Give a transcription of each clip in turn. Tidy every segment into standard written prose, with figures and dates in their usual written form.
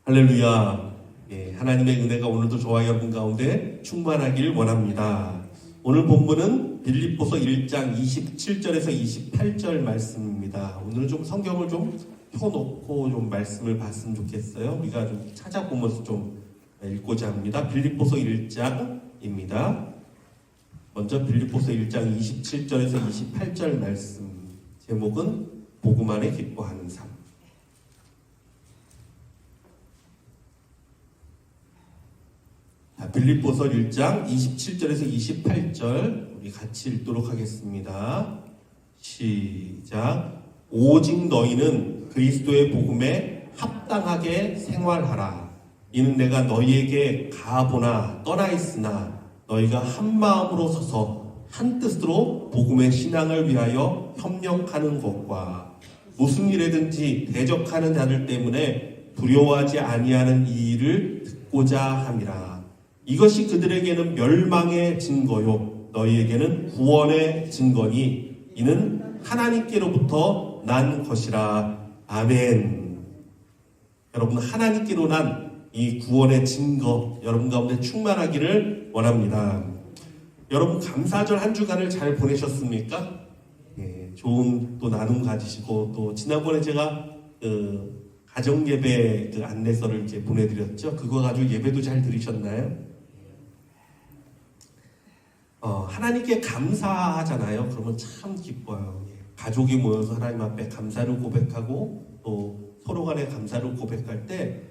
할렐루야. 예, 하나님의 은혜가 오늘도 저와 여러분 가운데 충만하길 원합니다. 오늘 본문은 빌립보서 1장 27절에서 28절 말씀입니다. 오늘은 좀 성경을 좀 펴놓고 좀 말씀을 봤으면 좋겠어요. 우리가 좀 찾아보면서 좀 읽고자 합니다. 빌립보서 1장입니다. 먼저 빌립보서 1장 27절에서 28절 말씀, 제목은 복음 안에 기뻐하는 삶. 빌립보서 1장 27절에서 28절 우리 같이 읽도록 하겠습니다. 시작. 오직 너희는 그리스도의 복음에 합당하게 생활하라. 이는 내가 너희에게 가보나 떠나 있으나 너희가 한 마음으로 서서 한 뜻으로 복음의 신앙을 위하여 협력하는 것과 무슨 일에든지 대적하는 자들 때문에 두려워하지 아니하는 이 일을 듣고자 함이라. 이것이 그들에게는 멸망의 증거요 너희에게는 구원의 증거니 이는 하나님께로부터 난 것이라. 아멘. 여러분, 하나님께로 난 이 구원의 증거 여러분 가운데 충만하기를 원합니다. 여러분, 감사절 한 주간을 잘 보내셨습니까? 예, 좋은 또 나눔 가지시고, 또 지난번에 제가 가정 예배 안내서를 이제 보내드렸죠. 그거 가지고 예배도 잘 드리셨나요? 하나님께 감사하잖아요. 그러면 참 기뻐요. 가족이 모여서 하나님 앞에 감사를 고백하고 또 서로 간에 감사를 고백할 때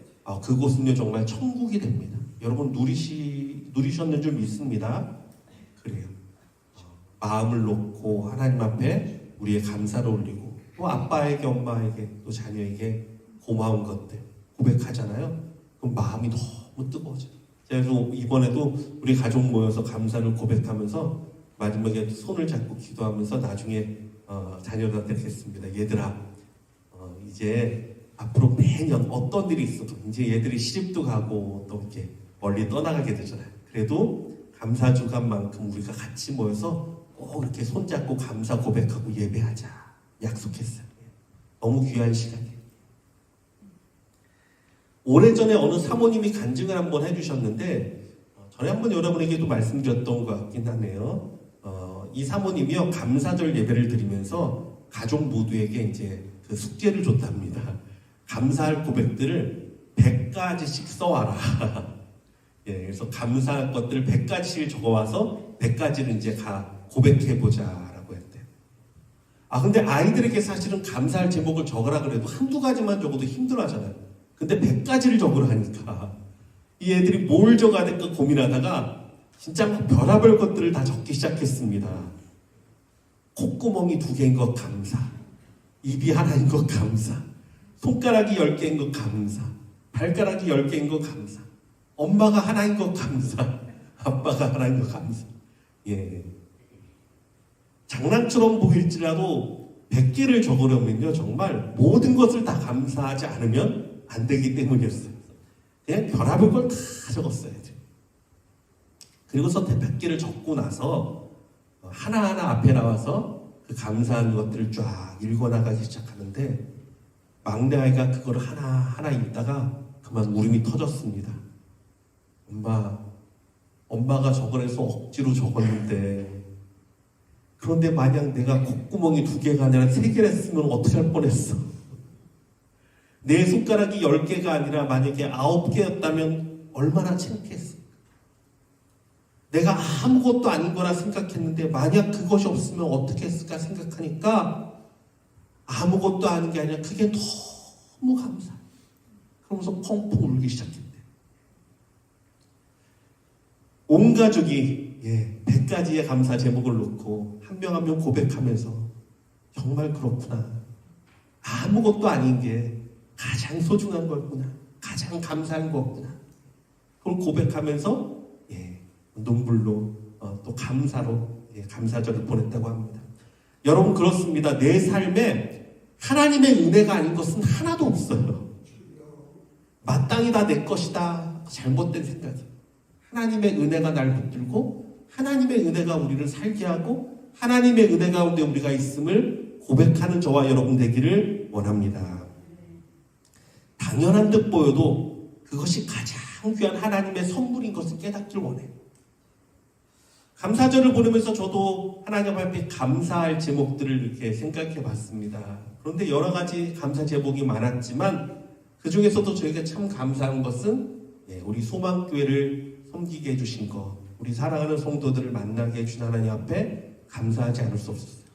그곳은요 정말 천국이 됩니다. 여러분 누리셨는 줄 믿습니다. 그래요. 마음을 놓고 하나님 앞에 우리의 감사를 올리고 또 아빠에게 엄마에게 또 자녀에게 고마운 것들 고백하잖아요. 그럼 마음이 너무 뜨거워져요. 그래서 이번에도 우리 가족 모여서 감사를 고백하면서 마지막에 손을 잡고 기도하면서 나중에 자녀들한테 했습니다. 얘들아, 이제 앞으로 매년 어떤 일이 있어도 이제 얘들이 시집도 가고 또 이렇게 멀리 떠나가게 되잖아요. 그래도 감사 주간만큼 우리가 같이 모여서 꼭 이렇게 손잡고 감사 고백하고 예배하자 약속했어요. 너무 귀한 시간이에요. 오래전에 어느 사모님이 간증을 한번 해주셨는데 전에 한번 여러분에게도 말씀드렸던 것 같긴 하네요. 이 사모님이요 감사절 예배를 드리면서 가족 모두에게 이제 그 숙제를 줬답니다. 감사할 고백들을 100가지씩 써와라. 예, 그래서 감사할 것들을 100가지씩 적어와서 100가지를 이제 고백해보자라고 했대요. 근데 아이들에게 사실은 감사할 제목을 적으라 그래도 한두 가지만 적어도 힘들어 하잖아요. 근데 100가지를 적으라 하니까 이 애들이 뭘 적어야 될까 고민하다가 진짜 막 별의별 것들을 다 적기 시작했습니다. 콧구멍이 2개인 것 감사, 입이 하나인 것 감사, 손가락이 10개인 것 감사, 발가락이 10개인 것 감사, 엄마가 하나인 것 감사, 아빠가 하나인 것 감사. 예. 장난처럼 보일지라도 100개를 적으려면요 정말 모든 것을 다 감사하지 않으면 안 되기 때문이었어요. 그냥 별의별 걸 다 적었어요. 그리고서 100개를 적고 나서 하나하나 앞에 나와서 그 감사한 것들을 쫙 읽어나가기 시작하는데 막내 아이가 그걸 하나하나 읽다가 그만 울음이 터졌습니다. 엄마가 적으래서 억지로 적었는데 그런데 만약 내가 콧구멍이 2개가 아니라 3개를 했으면 어떻게 할 뻔했어. 내 손가락이 10개가 아니라 만약에 9개였다면 얼마나 창피했어. 내가 아무것도 아닌 거라 생각했는데 만약 그것이 없으면 어떻게 했을까 생각하니까 아무것도 아닌 게 아니라 그게 너무 감사해. 그러면서 펑펑 울기 시작했대. 온 가족이 100가지의 감사 제목을 놓고 한 명 한 명 고백하면서 정말 그렇구나. 아무것도 아닌 게 가장 소중한 거였구나. 가장 감사한 거였구나. 그걸 고백하면서 눈물로 또 감사로 감사절을 보냈다고 합니다. 여러분 그렇습니다. 내 삶에 하나님의 은혜가 아닌 것은 하나도 없어요. 마땅히 다 내 것이다. 잘못된 생각이에요. 하나님의 은혜가 날 붙들고 하나님의 은혜가 우리를 살게 하고 하나님의 은혜 가운데 우리가 있음을 고백하는 저와 여러분 되기를 원합니다. 당연한 듯 보여도 그것이 가장 귀한 하나님의 선물인 것을 깨닫길 원해요. 감사절을 보내면서 저도 하나님 앞에 감사할 제목들을 이렇게 생각해 봤습니다. 그런데 여러 가지 감사 제목이 많았지만 그 중에서도 저희가 참 감사한 것은 우리 소망교회를 섬기게 해주신 것, 우리 사랑하는 성도들을 만나게 해준 하나님 앞에 감사하지 않을 수 없었어요.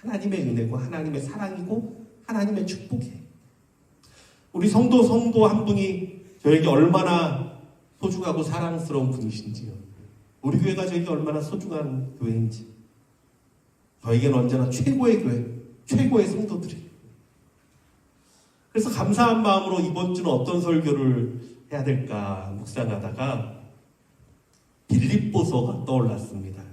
하나님의 은혜고 하나님의 사랑이고 하나님의 축복이에요. 우리 성도 한 분이 저에게 얼마나 소중하고 사랑스러운 분이신지요. 우리 교회가 저에게 얼마나 소중한 교회인지. 저에게는 언제나 최고의 교회, 최고의 성도들이에요. 그래서 감사한 마음으로 이번 주는 어떤 설교를 해야 될까 묵상하다가 빌립보서가 떠올랐습니다.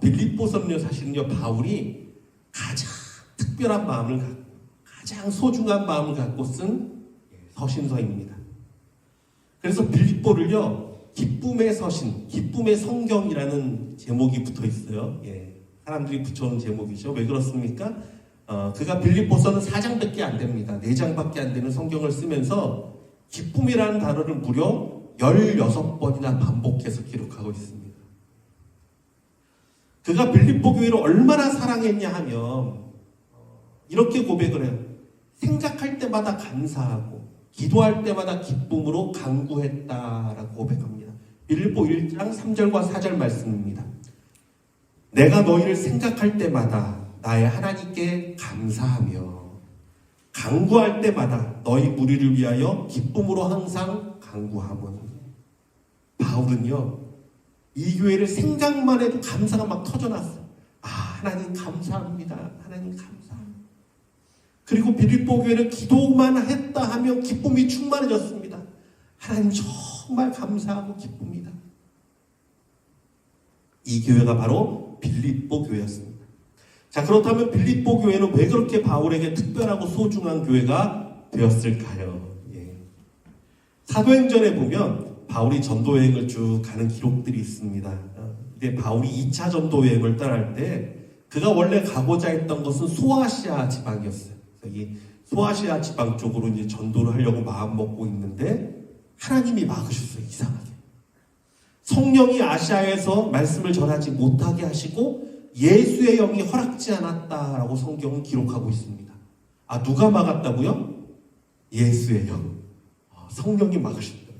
빌립보서는요, 사실은요, 바울이 가장 특별한 마음을 갖고 가장 소중한 마음을 갖고 쓴 서신서입니다. 그래서 빌립보를요, 기쁨의 서신, 기쁨의 성경이라는 제목이 붙어 있어요. 사람들이 붙여놓은 제목이죠. 왜 그렇습니까? 그가 빌립보서는 4장밖에 안 됩니다. 4장밖에 안 되는 성경을 쓰면서 기쁨이라는 단어를 무려 16번이나 반복해서 기록하고 있습니다. 그가 빌립보 교회를 얼마나 사랑했냐 하면 이렇게 고백을 해요. 생각할 때마다 감사하고 기도할 때마다 기쁨으로 간구했다라고 고백합니다. 빌립보 1장 3절과 4절 말씀입니다. 내가 너희를 생각할 때마다 나의 하나님께 감사하며 간구할 때마다 너희 무리를 위하여 기쁨으로 항상 간구하면. 바울은요, 이 교회를 생각만 해도 감사가 막 터져났어요. 하나님 감사합니다. 하나님 감사합니다. 그리고 빌립보 교회는 기도만 했다 하면 기쁨이 충만해졌습니다. 하나님 정말 감사하고 기쁩니다. 이 교회가 바로 빌립보 교회였습니다. 자, 그렇다면 빌립보 교회는 왜 그렇게 바울에게 특별하고 소중한 교회가 되었을까요? 사도행전에 보면 바울이 전도여행을 쭉 가는 기록들이 있습니다. 이제 바울이 2차 전도여행을 떠날 때 그가 원래 가고자 했던 것은 소아시아 지방이었어요. 이 소아시아 지방 쪽으로 이제 전도를 하려고 마음 먹고 있는데 하나님이 막으셨어요. 이상하게. 성령이 아시아에서 말씀을 전하지 못하게 하시고 예수의 영이 허락지 않았다라고 성경은 기록하고 있습니다. 누가 막았다고요? 예수의 영. 성령이 막으셨답니다.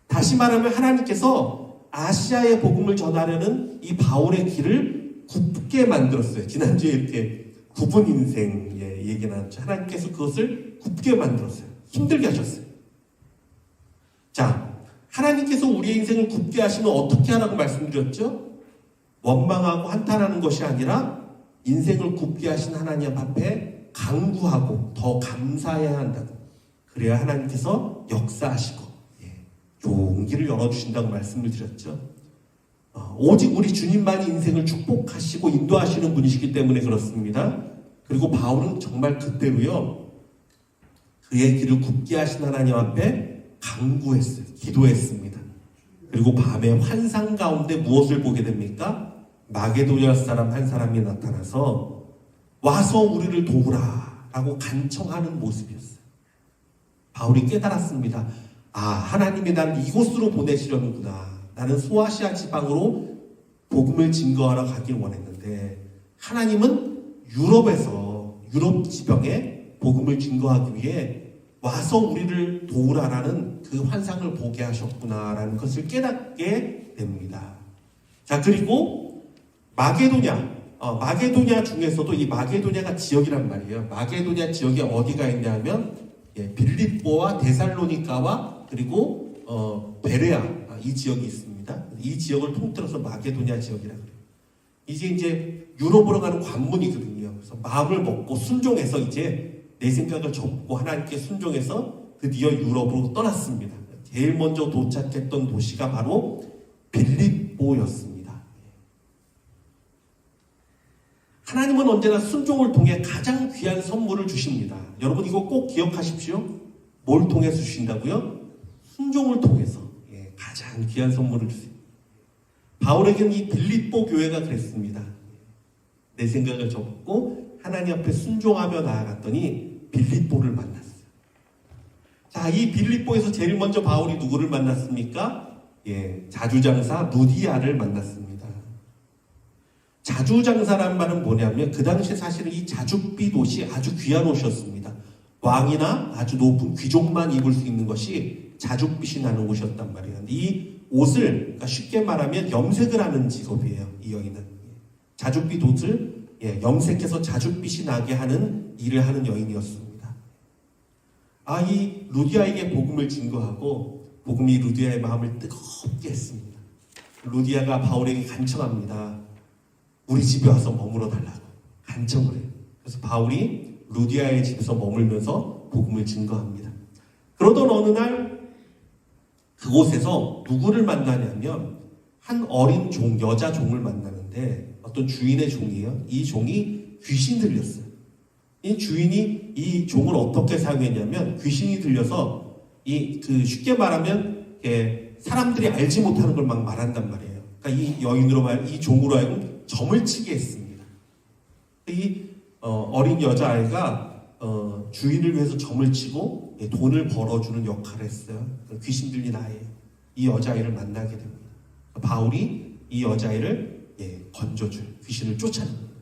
다시 말하면 하나님께서 아시아의 복음을 전하려는 이 바울의 길을 굽게 만들었어요. 지난주에 이렇게 굽은 인생 얘기 나왔죠. 하나님께서 그것을 굽게 만들었어요. 힘들게 하셨어요. 자, 하나님께서 우리의 인생을 굽게 하시면 어떻게 하라고 말씀드렸죠? 원망하고 한탄하는 것이 아니라 인생을 굽게 하신 하나님 앞에 간구하고 더 감사해야 한다고. 그래야 하나님께서 역사하시고 용기를 열어주신다고 말씀을 드렸죠. 오직 우리 주님만이 인생을 축복하시고 인도하시는 분이시기 때문에 그렇습니다. 그리고 바울은 정말 그때로요, 그의 길을 굽게 하신 하나님 앞에 간구했어요. 기도했습니다. 그리고 밤에 환상 가운데 무엇을 보게 됩니까? 마게도냐 사람 한 사람이 나타나서 와서 우리를 도우라 라고 간청하는 모습이었어요. 바울이 깨달았습니다. 하나님이 나를 이곳으로 보내시려는구나. 나는 소아시아 지방으로 복음을 증거하러 가길 원했는데 하나님은 유럽 지방에 복음을 증거하기 위해 와서 우리를 도우라라는 그 환상을 보게 하셨구나라는 것을 깨닫게 됩니다. 자, 그리고 마게도냐 중에서도 이 마게도냐가 지역이란 말이에요. 마게도냐 지역에 어디가 있냐면 빌립보와 데살로니가와 그리고 베레아 이 지역이 있습니다. 이 지역을 통틀어서 마게도냐 지역이라고 해요. 이제 유럽으로 가는 관문이거든요. 그래서 마음을 먹고 순종해서 이제 내 생각을 접고 하나님께 순종해서 드디어 유럽으로 떠났습니다. 제일 먼저 도착했던 도시가 바로 빌립보였습니다. 하나님은 언제나 순종을 통해 가장 귀한 선물을 주십니다. 여러분 이거 꼭 기억하십시오. 뭘 통해서 주신다고요? 순종을 통해서 가장 귀한 선물을 주세요. 바울에게는 이 빌립보 교회가 그랬습니다. 내 생각을 접고 하나님 앞에 순종하며 나아갔더니 빌립보를 만났어요. 자, 이 빌립보에서 제일 먼저 바울이 누구를 만났습니까? 자주장사 루디아를 만났습니다. 자주장사란 말은 뭐냐면 그 당시에 사실은 이 자줏빛 옷이 아주 귀한 옷이었습니다. 왕이나 아주 높은 귀족만 입을 수 있는 것이 자줏빛이 나는 옷이었단 말이에요. 근데 이 옷을 그러니까 쉽게 말하면 염색을 하는 직업이에요. 이 여인은 자줏빛 옷을 염색해서 자줏빛이 나게 하는 일을 하는 여인이었습니다. 이 루디아에게 복음을 증거하고 복음이 루디아의 마음을 뜨겁게 했습니다. 루디아가 바울에게 간청합니다. 우리 집에 와서 머물러 달라고 간청을 해요. 그래서 바울이 루디아의 집에서 머물면서 복음을 증거합니다. 그러던 어느 날 그곳에서 누구를 만나냐면 한 어린 종, 여자 종을 만나는데 어떤 주인의 종이에요. 이 종이 귀신 들렸어요. 이 주인이 이 종을 어떻게 사용했냐면 귀신이 들려서 쉽게 말하면 사람들이 알지 못하는 걸 막 말한단 말이에요. 그러니까 이 여인으로 이 종으로 하여금 점을 치게 했습니다. 이 어린 여자아이가 주인을 위해서 점을 치고 돈을 벌어주는 역할을 했어요. 귀신 들린 아이예요. 이 여자아이를 만나게 됩니다. 바울이 이 여자아이를 건져줘요. 귀신을 쫓아냅니다.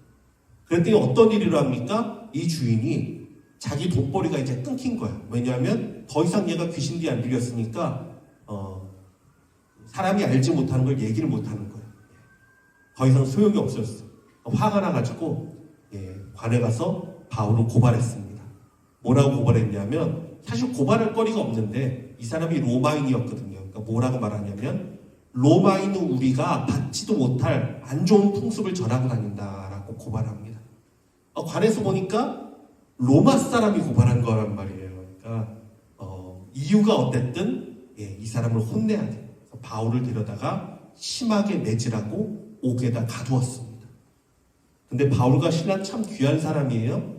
그랬더니 어떤 일을 합니까? 이 주인이 자기 돈벌이가 이제 끊긴 거야. 왜냐하면 더 이상 얘가 귀신들이 안 들렸으니까 사람이 알지 못하는 걸 얘기를 못하는 거예요. 더 이상 소용이 없었어. 화가 나가지고 관에 가서 바울을 고발했습니다. 뭐라고 고발했냐면 사실 고발할 거리가 없는데 이 사람이 로마인이었거든요. 그러니까 뭐라고 말하냐면 로마인은 우리가 받지도 못할 안 좋은 풍습을 전하고 다닌다라고 고발합니다. 관에서 보니까 로마 사람이 고발한 거란 말이에요. 그러니까 이유가 어쨌든 이 사람을 혼내야 돼. 바울을 데려다가 심하게 매질하고 옥에다 가두었습니다. 근데 바울과 신라는 참 귀한 사람이에요.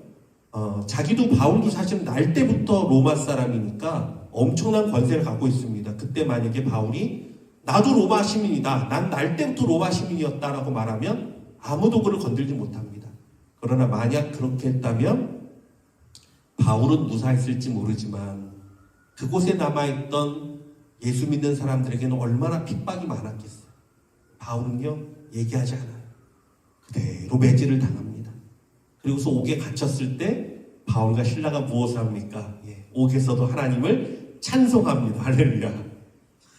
자기도 바울도 사실 날 때부터 로마 사람이니까 엄청난 권세를 갖고 있습니다. 그때 만약에 바울이 나도 로마 시민이다, 난 날 때부터 로마 시민이었다라고 말하면 아무도 그를 건들지 못합니다. 그러나 만약 그렇게 했다면 바울은 무사했을지 모르지만 그곳에 남아있던 예수 믿는 사람들에게는 얼마나 핍박이 많았겠어요. 바울은요 얘기하지 않아요. 그대로 매질을 당합니다. 그리고서 옥에 갇혔을 때 바울과 신라가 무엇을 합니까? 옥에서도 하나님을 찬송합니다. 할렐루야.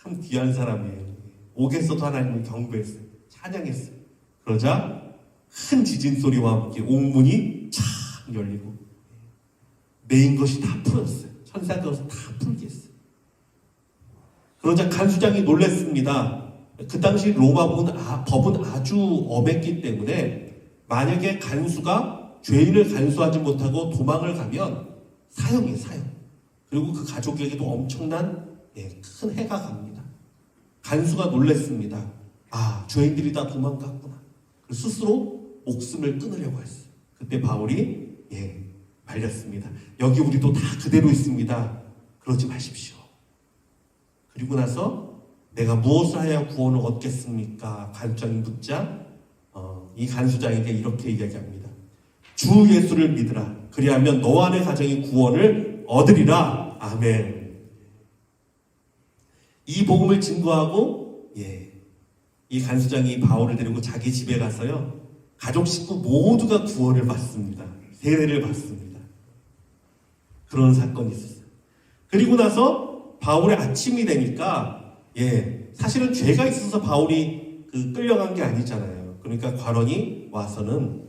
참 귀한 사람이에요. 옥에서도 하나님을 경배했어요. 찬양했어요. 그러자 큰 지진 소리와 함께 옥문이 촥 열리고 메인 것이 다 풀었어요. 천사가 가서 다 풀게 했어요. 그러자 간수장이 놀랐습니다. 그 당시 로마 법은 아주 엄했기 때문에 만약에 간수가 죄인을 간수하지 못하고 도망을 가면 사형이에요. 사형. 그리고 그 가족에게도 엄청난 큰 해가 갑니다. 간수가 놀랐습니다. 죄인들이 다 도망갔구나. 스스로 목숨을 끊으려고 했어요. 그때 바울이 말렸습니다. 여기 우리도 다 그대로 있습니다. 그러지 마십시오. 그리고 나서 내가 무엇을 하여 구원을 얻겠습니까? 간수장이 묻자 이 간수장에게 이렇게 이야기합니다. 주 예수를 믿으라. 그리하면 너와 내 가정이 구원을 얻으리라. 아멘. 이 복음을 증거하고 이 간수장이 바울을 데리고 자기 집에 가서요 가족 식구 모두가 구원을 받습니다. 세례를 받습니다. 그런 사건이 있었어요. 그리고 나서 바울의 아침이 되니까 사실은 죄가 있어서 바울이 끌려간 게 아니잖아요. 그러니까 관원이 와서는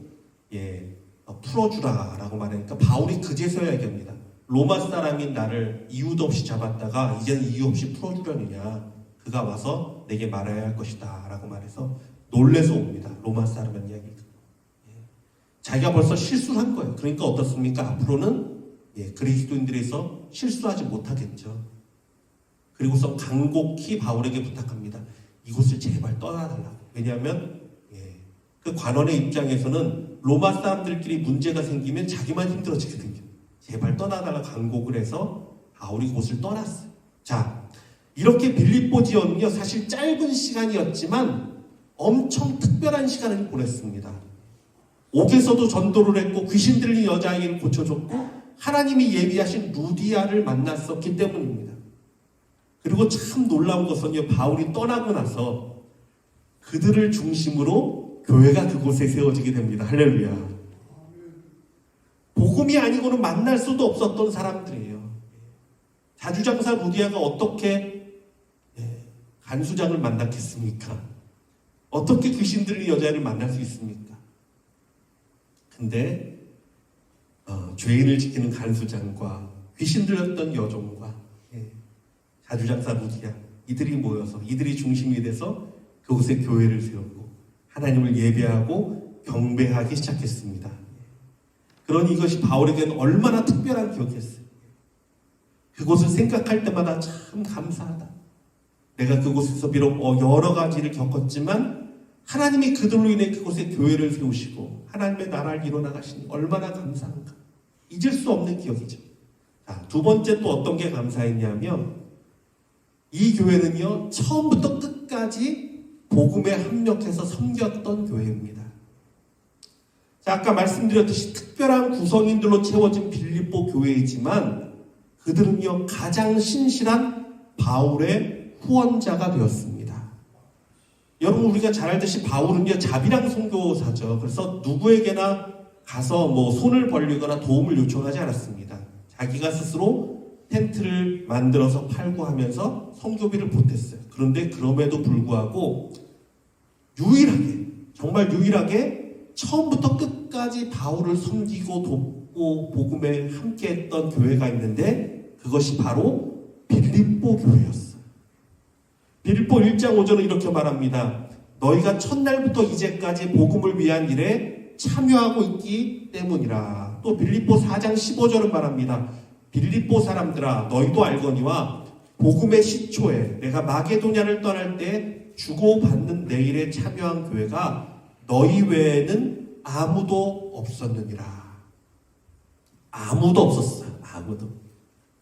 풀어주라라고 말하니까 바울이 그제서야 얘기합니다. 로마 사람인 나를 이유도 없이 잡았다가 이제는 이유 없이 풀어주려느냐. 그가 와서 내게 말해야 할 것이다 라고 말해서 놀래서 옵니다. 로마 사람은 이야기 듣고. 자기가 벌써 실수를 한 거예요. 그러니까 어떻습니까? 앞으로는 그리스도인들에서 실수하지 못하겠죠. 그리고서 간곡히 바울에게 부탁합니다. 이곳을 제발 떠나달라고. 왜냐하면 그 관원의 입장에서는 로마 사람들끼리 문제가 생기면 자기만 힘들어지거든요. 제발 떠나달라 간곡을 해서 바울이 곳을 떠났어요. 자, 이렇게 빌립보 지역은요 사실 짧은 시간이었지만 엄청 특별한 시간을 보냈습니다. 옥에서도 전도를 했고 귀신 들린 여자아이를 고쳐줬고 하나님이 예비하신 루디아를 만났었기 때문입니다. 그리고 참 놀라운 것은요, 바울이 떠나고 나서 그들을 중심으로 교회가 그곳에 세워지게 됩니다. 할렐루야. 복음이 아니고는 만날 수도 없었던 사람들이에요. 자주장사 루디아가 어떻게 간수장을 만났겠습니까? 어떻게 귀신 들린 여자를 만날 수 있습니까? 근데 죄인을 지키는 간수장과 귀신 들렸던 여종과 자주장사 루디아, 이들이 모여서 이들이 중심이 돼서 그곳에 교회를 세우고 하나님을 예배하고 경배하기 시작했습니다. 그러니 이것이 바울에게는 얼마나 특별한 기억이었어요. 그곳을 생각할 때마다 참 감사하다. 내가 그곳에서 비록 여러 가지를 겪었지만 하나님이 그들로 인해 그곳에 교회를 세우시고 하나님의 나라를 이뤄나가시니 얼마나 감사한가. 잊을 수 없는 기억이죠. 자, 두 번째 또 어떤 게 감사했냐면 이 교회는요, 처음부터 끝까지 복음에 합력해서 섬겼던 교회입니다. 자, 아까 말씀드렸듯이 특별한 구성인들로 채워진 빌립보 교회이지만 그들은요, 가장 신실한 바울의 후원자가 되었습니다. 여러분, 우리가 잘 알듯이 바울은요, 자비랑 선교사죠. 그래서 누구에게나 가서 손을 벌리거나 도움을 요청하지 않았습니다. 자기가 스스로 텐트를 만들어서 팔고 하면서 선교비를 보탰어요. 그런데 그럼에도 불구하고 유일하게, 정말 유일하게 처음부터 끝까지 바울을 섬기고 돕고 복음에 함께했던 교회가 있는데 그것이 바로 빌립보 교회였어요. 빌립보 1장 5절은 이렇게 말합니다. 너희가 첫날부터 이제까지 복음을 위한 일에 참여하고 있기 때문이라. 또 빌립보 4장 15절은 말합니다. 빌립보 사람들아, 너희도 알거니와 복음의 시초에 내가 마게도냐를 떠날 때 주고받는 내 일에 참여한 교회가 너희 외에는 아무도 없었느니라. 아무도 없었어요. 아무도.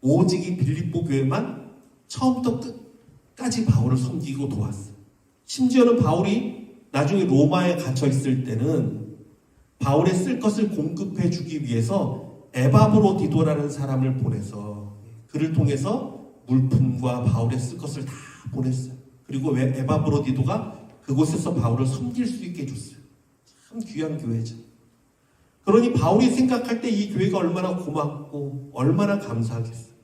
오직 이 빌립보 교회만 처음부터 끝까지 바울을 섬기고 도왔어요. 심지어는 바울이 나중에 로마에 갇혀 있을 때는 바울의 쓸 것을 공급해 주기 위해서 에바브로디도라는 사람을 보내서 그를 통해서 물품과 바울의 쓸 것을 다 보냈어요. 그리고 에바브로디도가 그곳에서 바울을 섬길 수 있게 해줬어요. 참 귀한 교회죠. 그러니 바울이 생각할 때 이 교회가 얼마나 고맙고 얼마나 감사하겠어요.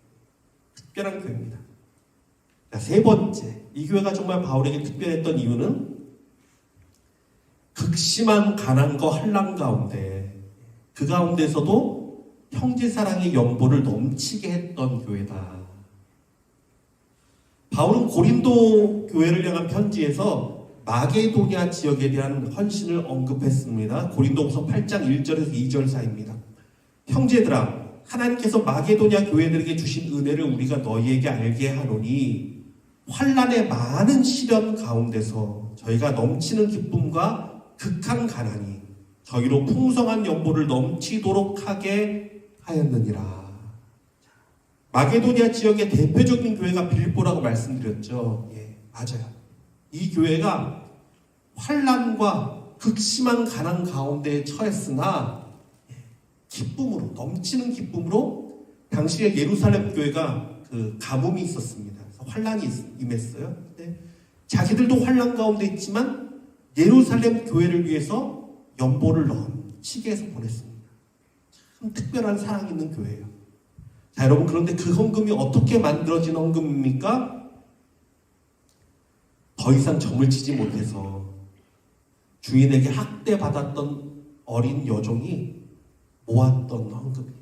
특별한 교회입니다. 자, 세 번째, 이 교회가 정말 바울에게 특별했던 이유는 극심한 가난과 환난 가운데 그 가운데서도 형제 사랑의 연보를 넘치게 했던 교회다. 바울은 고린도 교회를 향한 편지에서 마게도냐 지역에 대한 헌신을 언급했습니다. 고린도후서 8장 1절에서 2절 사이입니다. 형제들아, 하나님께서 마게도냐 교회들에게 주신 은혜를 우리가 너희에게 알게 하노니 환난의 많은 시련 가운데서 저희가 넘치는 기쁨과 극한 가난이 저희로 풍성한 연보를 넘치도록 하게 하였느니라. 마게도냐 지역의 대표적인 교회가 빌립보라고 말씀드렸죠. 예, 맞아요. 이 교회가 환난과 극심한 가난 가운데 처했으나 기쁨으로, 넘치는 기쁨으로 당시에 예루살렘 교회가 그 가뭄이 있었습니다. 그래서 환난이 임했어요. 근데 자기들도 환난 가운데 있지만 예루살렘 교회를 위해서 연보를 넘치게 해서 보냈습니다. 참 특별한 사랑 있는 교회예요. 자, 여러분, 그런데 그 헌금이 어떻게 만들어진 헌금입니까? 더 이상 점을 치지 못해서 주인에게 학대받았던 어린 여종이 모았던 헌금이에요.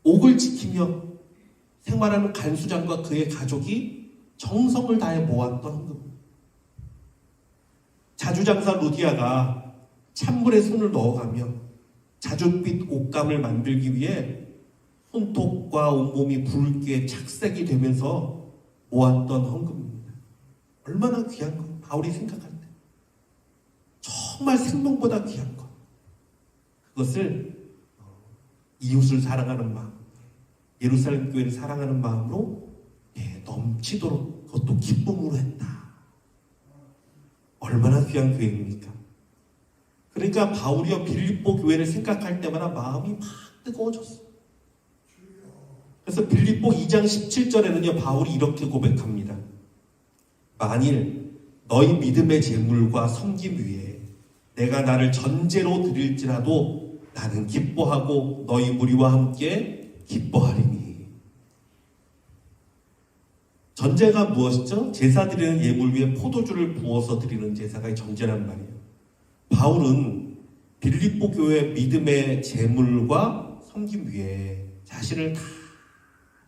옥을 지키며 생활하는 간수장과 그의 가족이 정성을 다해 모았던 헌금입니다. 자주장사 루디아가 찬물에 손을 넣어가며 자줏빛 옷감을 만들기 위해 손톱과 온몸이 붉게 착색이 되면서 모았던 헌금입니다. 얼마나 귀한 것, 바울이 생각할 때 정말 생명보다 귀한 것. 그것을 이웃을 사랑하는 마음, 예루살렘 교회를 사랑하는 마음으로 넘치도록 그것도 기쁨으로 했다. 얼마나 귀한 교회입니까? 그러니까 바울이요 빌립보 교회를 생각할 때마다 마음이 막 뜨거워졌어. 그래서 빌립보 2장 17절에는요 바울이 이렇게 고백합니다. 만일 너희 믿음의 재물과 섬김 위에 내가 나를 전제로 드릴지라도 나는 기뻐하고 너희 무리와 함께 기뻐하리니. 전제가 무엇이죠? 제사 드리는 예물 위에 포도주를 부어서 드리는 제사가 전제란 말이에요. 바울은 빌립보 교회 믿음의 재물과 섬김 위에 자신을 다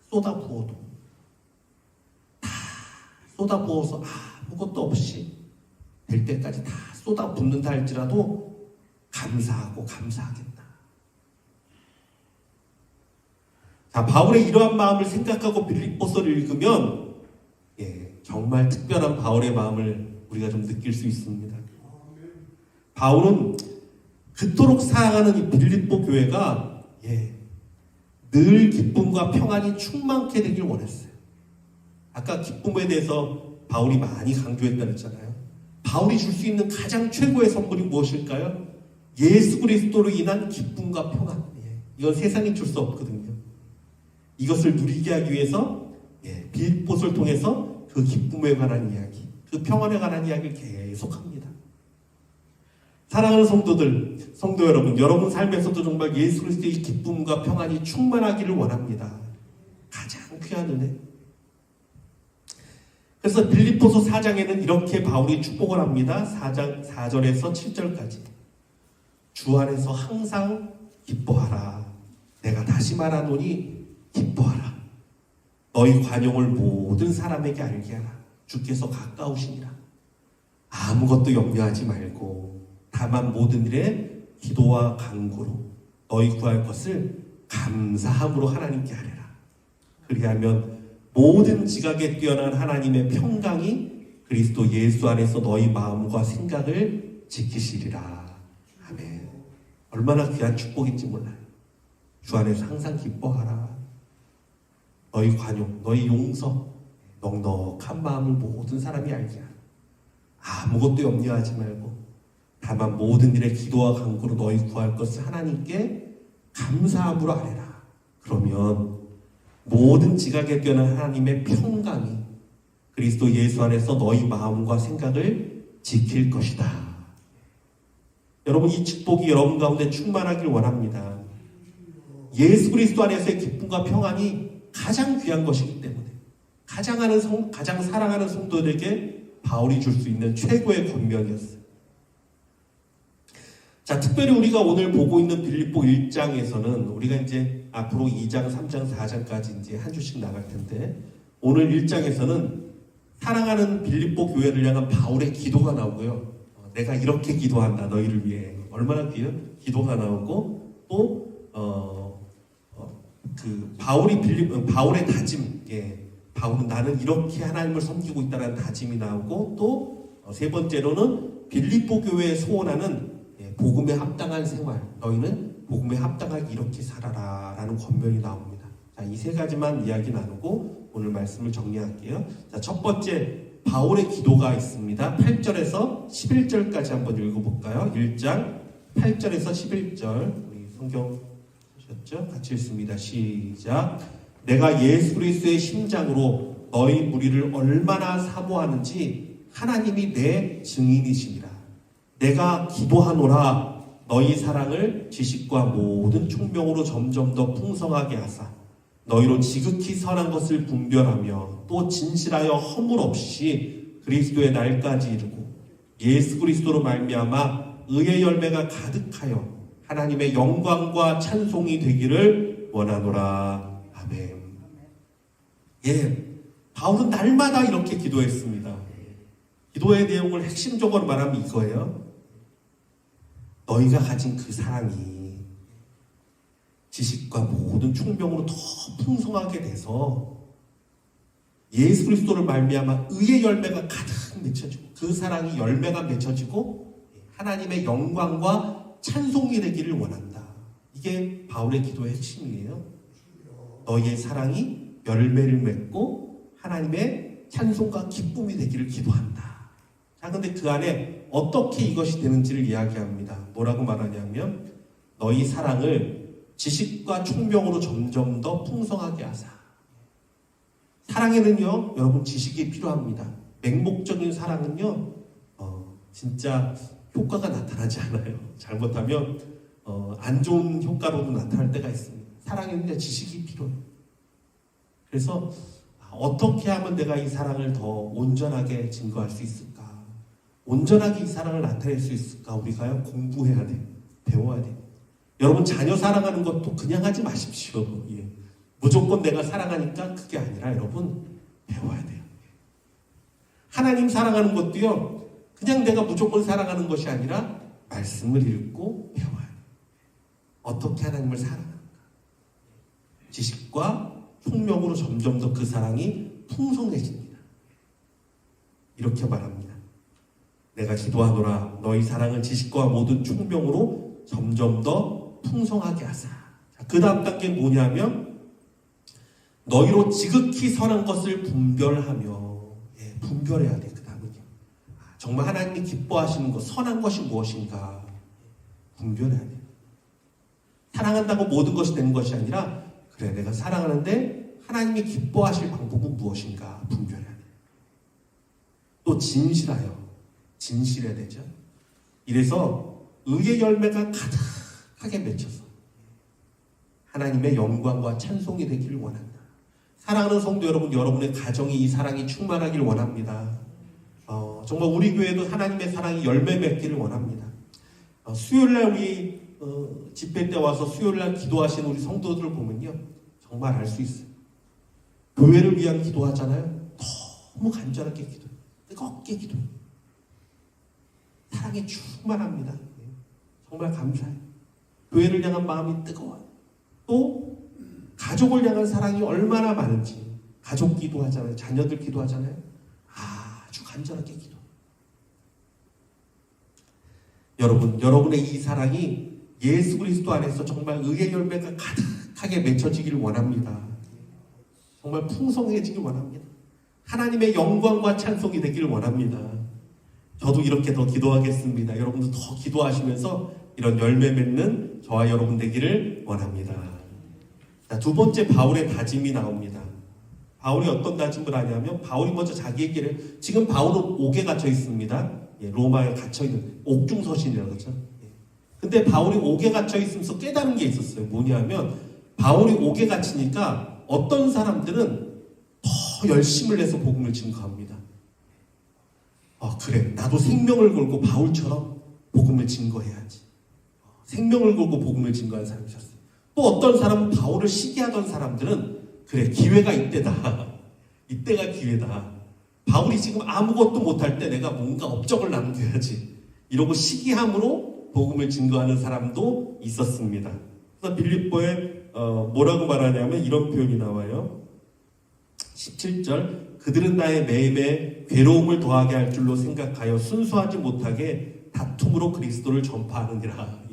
쏟아부어도 다 쏟아부어서 아무것도 없이 될 때까지 다 쏟아붓는다 할지라도 감사하고 감사하겠다. 자, 바울의 이러한 마음을 생각하고 빌립보서를 읽으면 정말 특별한 바울의 마음을 우리가 좀 느낄 수 있습니다. 바울은 그토록 사랑하는 이 빌립보 교회가 늘 기쁨과 평안이 충만케 되길 원했어요. 아까 기쁨에 대해서 바울이 많이 강조했다고 했잖아요. 바울이 줄 수 있는 가장 최고의 선물이 무엇일까요? 예수 그리스도로 인한 기쁨과 평안. 이건 세상이 줄 수 없거든요. 이것을 누리게 하기 위해서 빌립보서를 통해서 그 기쁨에 관한 이야기, 그 평안에 관한 이야기를 계속합니다. 사랑하는 성도 여러분, 여러분 삶에서도 정말 예수 그리스도의 기쁨과 평안이 충만하기를 원합니다. 가장 귀한 은혜. 그래서 빌립보서 4장에는 이렇게 바울이 축복을 합니다. 4장 4절에서 7절까지. 주 안에서 항상 기뻐하라. 내가 다시 말하노니 기뻐하라. 너희 관용을 모든 사람에게 알게 하라. 주께서 가까우시니라. 아무것도 염려하지 말고 다만 모든 일에 기도와 간구로 너희 구할 것을 감사함으로 하나님께 아뢰라. 그리하면 모든 지각에 뛰어난 하나님의 평강이 그리스도 예수 안에서 너희 마음과 생각을 지키시리라. 아멘. 얼마나 귀한 축복인지 몰라요. 주 안에서 항상 기뻐하라. 너희 관용, 너희 용서, 넉넉한 마음을 모든 사람이 알게 하라. 아무것도 염려하지 말고 다만 모든 일에 기도와 간구로 너희 구할 것을 하나님께 감사함으로 아뢰라. 그러면 모든 지각에 뛰어난 하나님의 평강이 그리스도 예수 안에서 너희 마음과 생각을 지킬 것이다. 여러분, 이 축복이 여러분 가운데 충만하길 원합니다. 예수 그리스도 안에서의 기쁨과 평안이 가장 귀한 것이기 때문에 가장 사랑하는 성도들에게 바울이 줄 수 있는 최고의 권면이었어요. 자, 특별히 우리가 오늘 보고 있는 빌립보 1장에서는 우리가 이제 앞으로 2장, 3장, 4장까지 이제 한 주씩 나갈 텐데 오늘 1장에서는 사랑하는 빌립보 교회를 향한 바울의 기도가 나오고요. 내가 이렇게 기도한다 너희를 위해. 얼마나 귀해요? 기도가 나오고 또 바울의 다짐, 바울은 나는 이렇게 하나님을 섬기고 있다는 다짐이 나오고 또 세 번째로는 빌립보 교회에 소원하는 복음에 합당한 생활, 너희는 복음에 합당하게 이렇게 살아라 라는 권면이 나옵니다. 자, 이 세 가지만 이야기 나누고 오늘 말씀을 정리할게요. 자, 첫 번째 바울의 기도가 있습니다. 8절에서 11절까지 한번 읽어볼까요? 1장 8절에서 11절 우리 성경 보셨죠? 같이 읽습니다. 시작. 내가 예수 그리스도의 심장으로 너희 무리를 얼마나 사모하는지 하나님이 내 증인이시니라. 내가 기도하노라. 너희 사랑을 지식과 모든 총명으로 점점 더 풍성하게 하사 너희로 지극히 선한 것을 분별하며 또 진실하여 허물 없이 그리스도의 날까지 이르고 예수 그리스도로 말미암아 의의 열매가 가득하여 하나님의 영광과 찬송이 되기를 원하노라. 아멘. 바울은 날마다 이렇게 기도했습니다. 기도의 내용을 핵심적으로 말하면 이거예요. 너희가 가진 그 사랑이 지식과 모든 총명으로 더 풍성하게 돼서 예수 그리스도를 말미암아 의의 열매가 가득 맺혀지고 그 사랑이 열매가 맺혀지고 하나님의 영광과 찬송이 되기를 원한다. 이게 바울의 기도의 핵심이에요. 너희의 사랑이 열매를 맺고 하나님의 찬송과 기쁨이 되기를 기도한다. 자, 근데 그 안에 어떻게 이것이 되는지를 이야기합니다. 뭐라고 말하냐면 너희 사랑을 지식과 총명으로 점점 더 풍성하게 하사. 사랑에는요, 여러분 지식이 필요합니다. 맹목적인 사랑은요, 진짜 효과가 나타나지 않아요. 잘못하면 안 좋은 효과로도 나타날 때가 있습니다. 사랑에는 지식이 필요해요. 그래서 어떻게 하면 내가 이 사랑을 더 온전하게 증거할 수 있을까? 온전하게 이 사랑을 나타낼 수 있을까? 우리가요, 공부해야 돼요. 배워야 돼요. 여러분 자녀 사랑하는 것도 그냥 하지 마십시오. 예. 무조건 내가 사랑하니까 그게 아니라 여러분 배워야 돼요. 하나님 사랑하는 것도요, 그냥 내가 무조건 사랑하는 것이 아니라 말씀을 읽고 배워야 돼요. 어떻게 하나님을 사랑하는가? 지식과 총명으로 점점 더 그 사랑이 풍성해집니다. 이렇게 말합니다. 내가 기도하노라 너희 사랑은 지식과 모든 총명으로 점점 더 풍성하게 하사. 그 다음 단계는 뭐냐면 너희로 지극히 선한 것을 분별하며, 분별해야 돼. 그 다음은요, 정말 하나님이 기뻐하시는 것, 선한 것이 무엇인가 분별해야 돼. 사랑한다고 모든 것이 되는 것이 아니라, 그래 내가 사랑하는데 하나님이 기뻐하실 방법은 무엇인가 분별해야 돼. 또 진실해야 되죠. 이래서 의의 열매가 가득하게 맺혀서 하나님의 영광과 찬송이 되기를 원한다. 사랑하는 성도 여러분, 여러분의 가정이 이 사랑이 충만하길 원합니다. 정말 우리 교회도 하나님의 사랑이 열매 맺기를 원합니다. 수요일날 우리 집회 때 와서 수요일날 기도하시는 우리 성도들을 보면요, 정말 알 수 있어요. 교회를 위한 기도하잖아요. 너무 간절하게 기도해요. 뜨겁게 기도해요. 사랑이 충만합니다. 정말 감사해요. 교회를 향한 마음이 뜨거워요. 또 가족을 향한 사랑이 얼마나 많은지, 가족 기도하잖아요. 자녀들 기도하잖아요. 아주 간절하게 기도해요. 여러분, 여러분의 이 사랑이 예수 그리스도 안에서 정말 의의 열매가 가득하게 맺혀지기를 원합니다. 정말 풍성해지길 원합니다. 하나님의 영광과 찬송이 되기를 원합니다. 저도 이렇게 더 기도하겠습니다. 여러분도 더 기도하시면서 이런 열매 맺는 저와 여러분 되기를 원합니다. 자, 두 번째 바울의 다짐이 나옵니다. 바울이 어떤 다짐을 하냐면, 바울이 먼저 자기 얘기를, 지금 바울은 옥에 갇혀 있습니다. 로마에 갇혀 있는 옥중서신이라고 그러죠. 근데 바울이 옥에 갇혀 있으면서 깨달은 게 있었어요. 뭐냐면 바울이 옥에 갇히니까 어떤 사람들은 더 열심을 내서 복음을 증거합니다. 그래, 나도 생명을 걸고 바울처럼 복음을 증거해야지. 생명을 걸고 복음을 증거한 사람이 있었어요. 또 어떤 사람은 바울을 시기하던 사람들은, 그래, 기회가 이때다. 이때가 기회다. 바울이 지금 아무것도 못할 때 내가 뭔가 업적을 남겨야지. 이러고 시기함으로 복음을 증거하는 사람도 있었습니다. 그래서 빌립보에 뭐라고 말하냐면 이런 표현이 나와요. 17절, 그들은 나의 매임에 괴로움을 더하게 할 줄로 생각하여 순수하지 못하게 다툼으로 그리스도를 전파하느니라.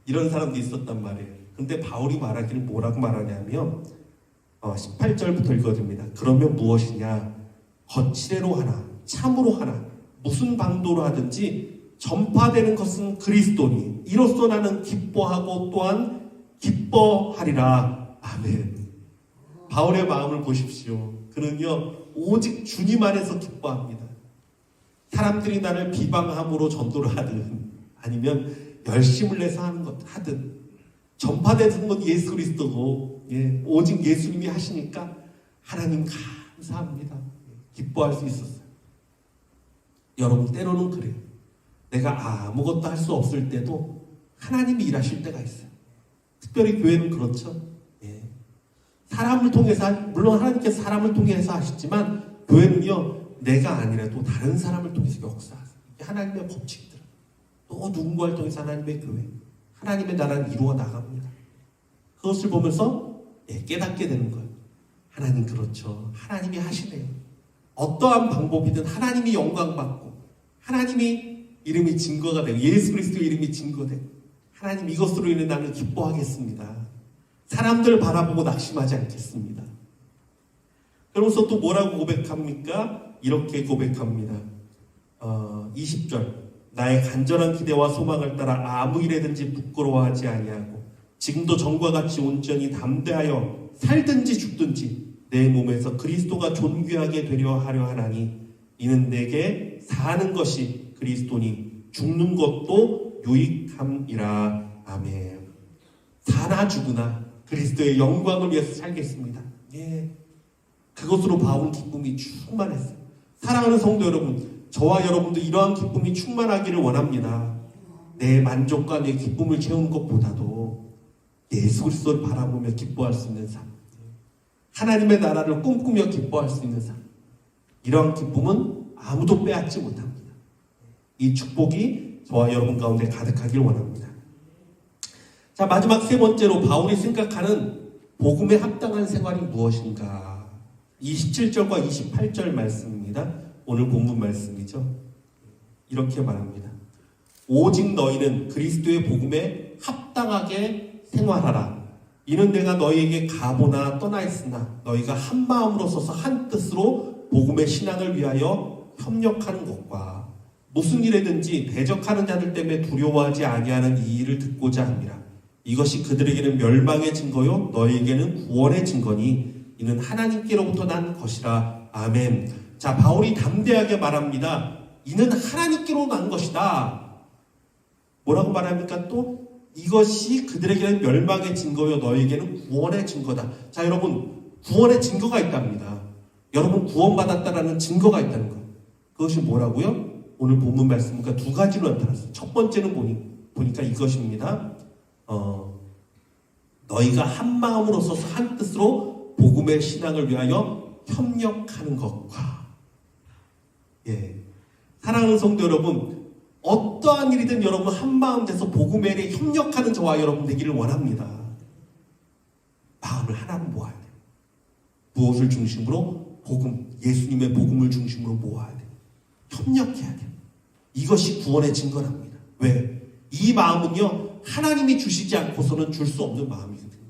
이런 사람도 있었단 말이에요. 근데 바울이 말하기를 뭐라고 말하냐면 18절부터 읽어줍니다. 그러면 무엇이냐? 거칠애로 하나 참으로 하나 무슨 방도로 하든지 전파되는 것은 그리스도니 이로써 나는 기뻐하고 또한 기뻐하리라. 아멘. 바울의 마음을 보십시오. 그는요, 오직 주님 안에서 기뻐합니다. 사람들이 나를 비방함으로 전도를 하든 아니면 열심을 내서 하는 것 하든 전파되는 건 예수 그리스도고, 오직 예수님이 하시니까 하나님 감사합니다. 기뻐할 수 있었어요. 여러분, 때로는 그래요. 내가 아무것도 할 수 없을 때도 하나님이 일하실 때가 있어요. 특별히 교회는 그렇죠. 사람을 통해서, 물론 하나님께서 사람을 통해서 하시지만 교회는요, 내가 아니라도 다른 사람을 통해서 역사하세요. 하나님의 법칙들, 또 누군가를 통해서 하나님의 교회, 하나님의 나라를 이루어 나갑니다. 그것을 보면서 깨닫게 되는 거예요. 하나님 그렇죠. 하나님이 하시네요. 어떠한 방법이든 하나님이 영광받고 하나님이 이름이 증거가 되고 예수 그리스도의 이름이 증거되고 하나님 이것으로 인해 나는 기뻐하겠습니다. 사람들 바라보고 낙심하지 않겠습니다. 그러면서 또 뭐라고 고백합니까? 이렇게 고백합니다. 20절, 나의 간절한 기대와 소망을 따라 아무 일에든지 부끄러워하지 아니하고 지금도 전과 같이 온전히 담대하여 살든지 죽든지 내 몸에서 그리스도가 존귀하게 되려 하려 하나니 이는 내게 사는 것이 그리스도니 죽는 것도 유익함이라. 아멘. 사나 죽으나 그리스도의 영광을 위해서 살겠습니다. 예, 그것으로 바울은 기쁨이 충만했어요. 사랑하는 성도 여러분, 저와 여러분도 이러한 기쁨이 충만하기를 원합니다. 내 만족과 내 기쁨을 채우는 것보다도 예수 그리스도를 바라보며 기뻐할 수 있는 삶, 하나님의 나라를 꿈꾸며 기뻐할 수 있는 삶, 이러한 기쁨은 아무도 빼앗지 못합니다. 이 축복이 저와 여러분 가운데 가득하길 원합니다. 자, 마지막 세 번째로 바울이 생각하는 복음에 합당한 생활이 무엇인가? 27절과 28절 말씀입니다. 오늘 본문 말씀이죠. 이렇게 말합니다. 오직 너희는 그리스도의 복음에 합당하게 생활하라. 이는 내가 너희에게 가보나 떠나 있으나 너희가 한 마음으로 서서 한 뜻으로 복음의 신앙을 위하여 협력하는 것과 무슨 일에든지 대적하는 자들 때문에 두려워하지 아니하는 이 일을 듣고자 합니다. 이것이 그들에게는 멸망의 증거요 너희에게는 구원의 증거니 이는 하나님께로부터 난 것이라. 아멘. 자, 바울이 담대하게 말합니다. 이는 하나님께로 난 것이다. 뭐라고 말합니까? 또 이것이 그들에게는 멸망의 증거요 너희에게는 구원의 증거다. 자, 여러분, 구원의 증거가 있답니다. 여러분 구원받았다라는 증거가 있다는 거예요. 그것이 뭐라고요? 오늘 본문 말씀과 두 가지로 나타났어요. 첫 번째는 보니까 이것입니다. 너희가 한 마음으로 서서 한 뜻으로 복음의 신앙을 위하여 협력하는 것과, 예, 사랑하는 성도 여러분, 어떠한 일이든 여러분 한 마음 돼서 복음에 협력하는 저와 여러분 되기를 원합니다. 마음을 하나로 모아야 돼요. 무엇을 중심으로? 복음, 예수님의 복음을 중심으로 모아야 돼요. 협력해야 돼요. 이것이 구원의 증거랍니다. 왜? 이 마음은요, 하나님이 주시지 않고서는 줄 수 없는 마음이거든요.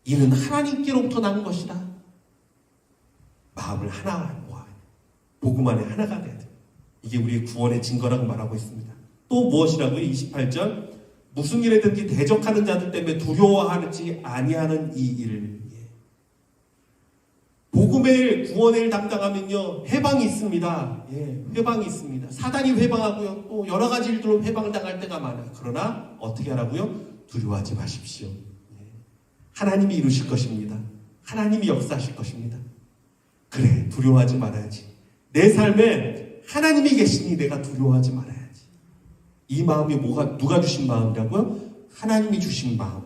이는 하나님께로부터 난 것이다. 마음을 하나 모아야 돼요. 복음 안에 하나가 돼야 돼요. 이게 우리의 구원의 증거라고 말하고 있습니다. 또 무엇이라고요? 28절. 무슨 일에든지 대적하는 자들 때문에 두려워하지 아니하는 이 일. 복음의 일, 구원의 일 담당하면요, 회방이 있습니다. 예, 회방이 있습니다. 사단이 회방하고요, 또 여러 가지 일들로 회방을 당할 때가 많아요. 그러나 어떻게 하라고요? 두려워하지 마십시오. 예. 하나님이 이루실 것입니다. 하나님이 역사하실 것입니다. 그래, 두려워하지 말아야지. 내 삶에 하나님이 계시니 내가 두려워하지 말아야지. 이 마음이 누가 주신 마음이라고요? 하나님이 주신 마음.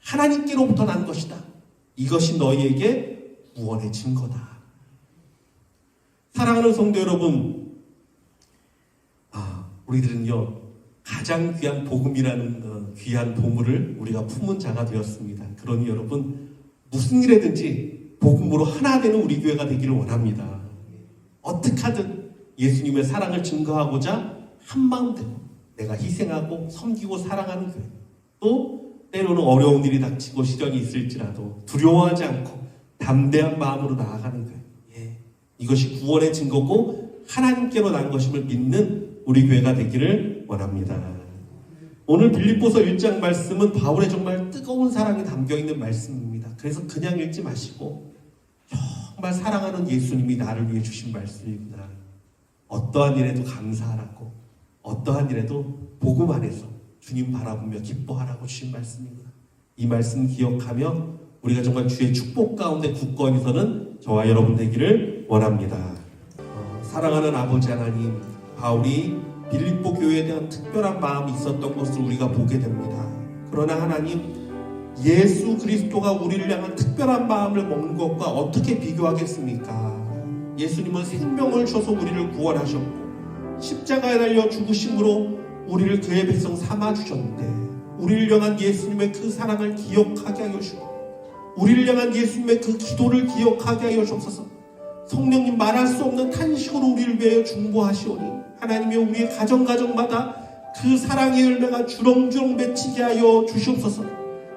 하나님께로부터 난 것이다. 이것이 너희에게 구원의 증거다. 사랑하는 성도 여러분, 우리들은요, 가장 귀한 복음이라는 귀한 보물을 우리가 품은 자가 되었습니다. 그러니 여러분, 무슨 일에든지 복음으로 하나 되는 우리 교회가 되기를 원합니다. 어떻게 하든 예수님의 사랑을 증거하고자 한마음 되고 내가 희생하고 섬기고 사랑하는 교회, 또 때로는 어려운 일이 닥치고 시련이 있을지라도 두려워하지 않고 담대한 마음으로 나아가는 거예요. 예. 이것이 구원의 증거고 하나님께로 난 것임을 믿는 우리 교회가 되기를 원합니다. 오늘 빌립보서 1장 말씀은 바울의 정말 뜨거운 사랑이 담겨있는 말씀입니다. 그래서 그냥 읽지 마시고 정말 사랑하는 예수님이 나를 위해 주신 말씀입니다. 어떠한 일에도 감사하라고, 어떠한 일에도 복음 안에서 주님 바라보며 기뻐하라고 주신 말씀입니다. 이 말씀 기억하며 우리가 정말 주의 축복 가운데 굳건히 서는 저와 여러분 되기를 원합니다. 사랑하는 아버지 하나님, 바울이 빌립보 교회에 대한 특별한 마음이 있었던 것을 우리가 보게 됩니다. 그러나 하나님, 예수 그리스도가 우리를 향한 특별한 마음을 먹는 것과 어떻게 비교하겠습니까? 예수님은 생명을 주셔서 우리를 구원하셨고 십자가에 달려 죽으심으로 우리를 그의 백성 삼아주셨는데, 우리를 향한 예수님의 그 사랑을 기억하게 하여 주시고 우리를 향한 예수님의 그 기도를 기억하게 하여 주옵소서. 성령님, 말할 수 없는 탄식으로 우리를 위하여 중보하시오니 하나님이 우리의 가정마다 그 사랑의 열매가 주렁주렁 맺히게 하여 주시옵소서.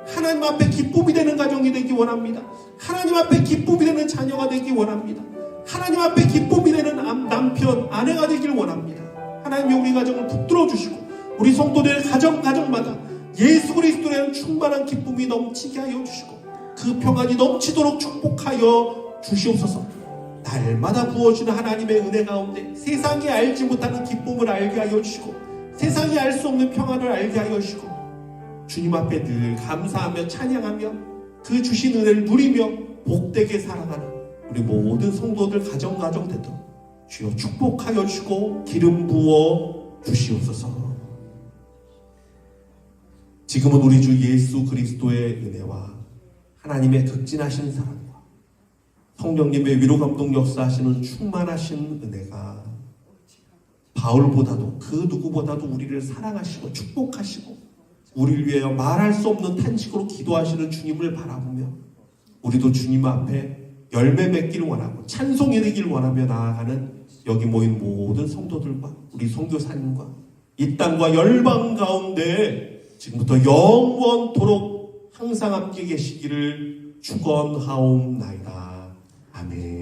하나님 앞에 기쁨이 되는 가정이 되기 원합니다. 하나님 앞에 기쁨이 되는 자녀가 되기 원합니다. 하나님 앞에 기쁨이 되는 남편, 아내가 되길 원합니다. 하나님이 우리 가정을 붙들어 주시고 우리 성도들 가정마다 예수 그리스도라는 충만한 기쁨이 넘치게 하여 주시고 그 평안이 넘치도록 축복하여 주시옵소서. 날마다 부어주는 하나님의 은혜 가운데 세상이 알지 못하는 기쁨을 알게 하여 주시고 세상이 알 수 없는 평안을 알게 하여 주시고 주님 앞에 늘 감사하며 찬양하며 그 주신 은혜를 누리며 복되게 살아가는 우리 모든 성도들 가정 되도록 주여 축복하여 주시고 기름 부어 주시옵소서. 지금은 우리 주 예수 그리스도의 은혜와 하나님의 극진하신 사랑과 성령님의 위로 감동 역사하시는 충만하신 은혜가 바울보다도 그 누구보다도 우리를 사랑하시고 축복하시고 우리를 위하여 말할 수 없는 탄식으로 기도하시는 주님을 바라보며 우리도 주님 앞에 열매 맺기를 원하고 찬송이 되기를 원하며 나아가는 여기 모인 모든 성도들과 우리 선교사님과 이 땅과 열방 가운데 지금부터 영원토록 항상 함께 계시기를 축원하옵나이다. 아멘.